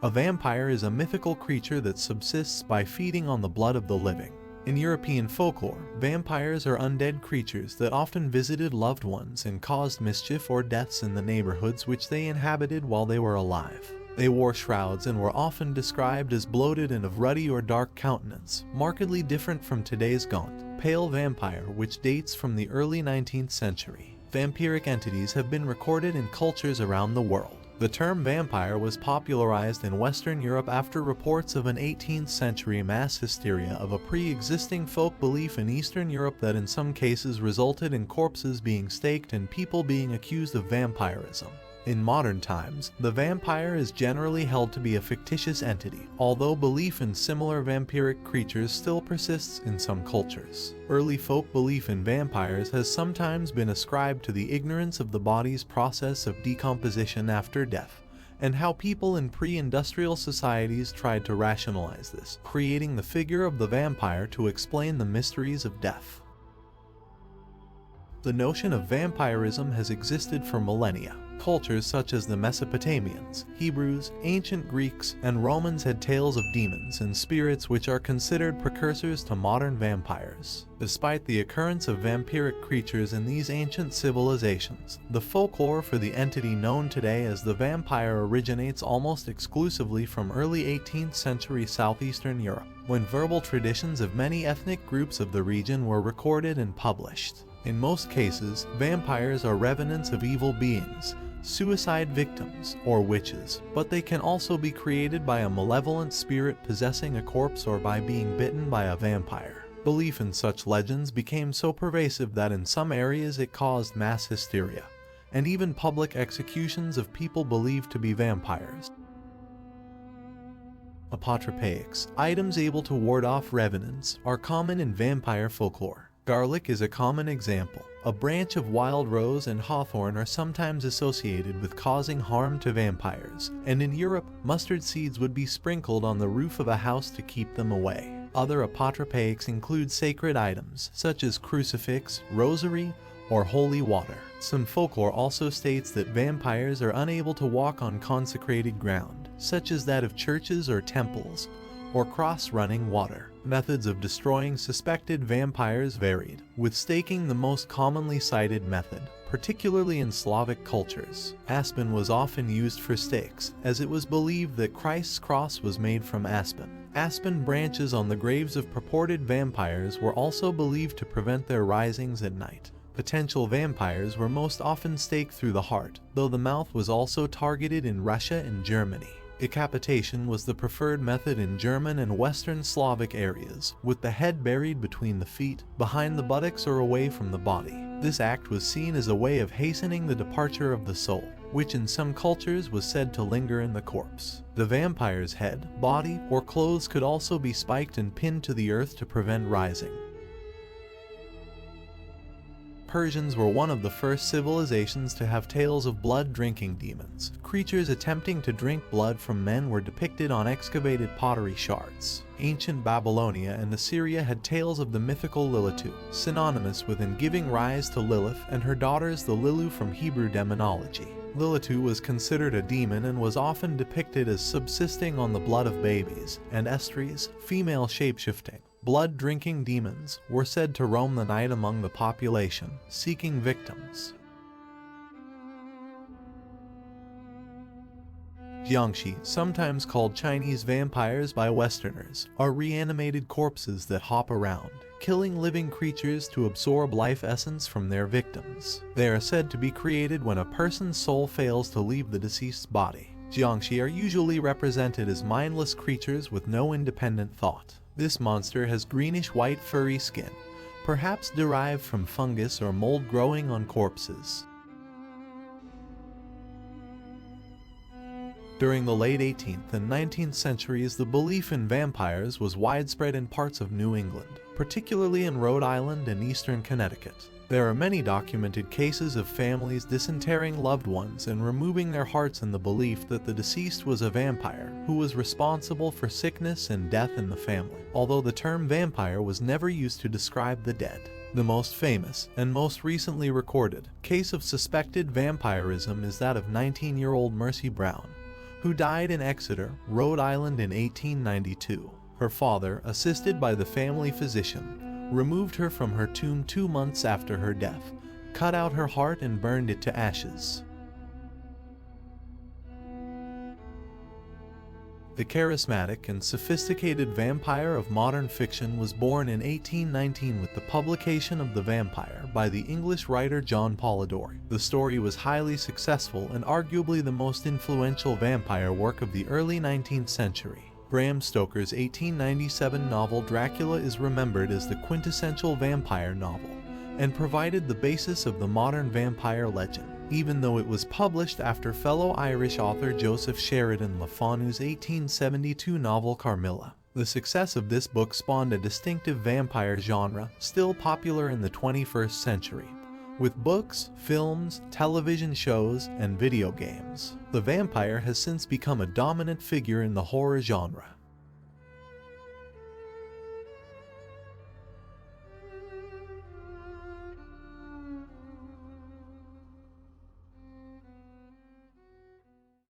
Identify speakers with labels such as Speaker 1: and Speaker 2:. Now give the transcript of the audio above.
Speaker 1: A vampire is a mythical creature that subsists by feeding on the blood of the living. In European folklore, vampires are undead creatures that often visited loved ones and caused mischief or deaths in the neighborhoods which they inhabited while they were alive. They wore shrouds and were often described as bloated and of ruddy or dark countenance, markedly different from today's gaunt, pale vampire, which dates from the early 19th century. Vampiric entities have been recorded in cultures around the world. The term vampire was popularized in Western Europe after reports of an 18th century mass hysteria of a pre-existing folk belief in Eastern Europe that in some cases resulted in corpses being staked and people being accused of vampirism. In modern times, the vampire is generally held to be a fictitious entity, although belief in similar vampiric creatures still persists in some cultures. Early folk belief in vampires has sometimes been ascribed to the ignorance of the body's process of decomposition after death, and how people in pre-industrial societies tried to rationalize this, creating the figure of the vampire to explain the mysteries of death. The notion of vampirism has existed for millennia. Cultures such as the Mesopotamians, Hebrews, ancient Greeks, and Romans had tales of demons and spirits which are considered precursors to modern vampires. Despite the occurrence of vampiric creatures in these ancient civilizations, the folklore for the entity known today as the vampire originates almost exclusively from early 18th century southeastern Europe, when verbal traditions of many ethnic groups of the region were recorded and published. In most cases, vampires are revenants of evil beings, suicide victims, or witches, but they can also be created by a malevolent spirit possessing a corpse or by being bitten by a vampire. Belief in such legends became so pervasive that in some areas it caused mass hysteria, and even public executions of people believed to be vampires. Apotropaics, items able to ward off revenants, are common in vampire folklore. Garlic is a common example. A branch of wild rose and hawthorn are sometimes associated with causing harm to vampires, and in Europe, mustard seeds would be sprinkled on the roof of a house to keep them away. Other apotropaics include sacred items, such as crucifix, rosary, or holy water. Some folklore also states that vampires are unable to walk on consecrated ground, such as that of churches or temples, or cross-running water. Methods of destroying suspected vampires varied, with staking the most commonly cited method, particularly in Slavic cultures. Aspen was often used for stakes, as it was believed that Christ's cross was made from aspen. Aspen branches on the graves of purported vampires were also believed to prevent their risings at night. Potential vampires were most often staked through the heart, though the mouth was also targeted in Russia and Germany. Decapitation was the preferred method in German and Western Slavic areas, with the head buried between the feet, behind the buttocks, or away from the body. This act was seen as a way of hastening the departure of the soul, which in some cultures was said to linger in the corpse. The vampire's head, body, or clothes could also be spiked and pinned to the earth to prevent rising. Persians were one of the first civilizations to have tales of blood-drinking demons. Creatures attempting to drink blood from men were depicted on excavated pottery shards. Ancient Babylonia and Assyria had tales of the mythical Lilitu, synonymous with and giving rise to Lilith and her daughters the Lilu from Hebrew demonology. Lilitu was considered a demon and was often depicted as subsisting on the blood of babies, and Estries, female shapeshifting. Blood-drinking demons were said to roam the night among the population, seeking victims. Jiangshi, sometimes called Chinese vampires by Westerners, are reanimated corpses that hop around, killing living creatures to absorb life essence from their victims. They are said to be created when a person's soul fails to leave the deceased's body. Jiangshi are usually represented as mindless creatures with no independent thought. This monster has greenish-white furry skin, perhaps derived from fungus or mold growing on corpses. During the late 18th and 19th centuries, the belief in vampires was widespread in parts of New England, particularly in Rhode Island and eastern Connecticut. There are many documented cases of families disinterring loved ones and removing their hearts in the belief that the deceased was a vampire who was responsible for sickness and death in the family, although the term vampire was never used to describe the dead. The most famous, and most recently recorded, case of suspected vampirism is that of 19-year-old Mercy Brown, who died in Exeter, Rhode Island in 1892. Her father, assisted by the family physician, removed her from her tomb 2 months after her death, cut out her heart and burned it to ashes. The charismatic and sophisticated vampire of modern fiction was born in 1819 with the publication of The Vampire by the English writer John Polidori. The story was highly successful and arguably the most influential vampire work of the early 19th century. Bram Stoker's 1897 novel Dracula is remembered as the quintessential vampire novel, and provided the basis of the modern vampire legend, even though it was published after fellow Irish author Joseph Sheridan Le Fanu's 1872 novel Carmilla. The success of this book spawned a distinctive vampire genre still popular in the 21st century, with books, films, television shows, and video games. The vampire has since become a dominant figure in the horror genre.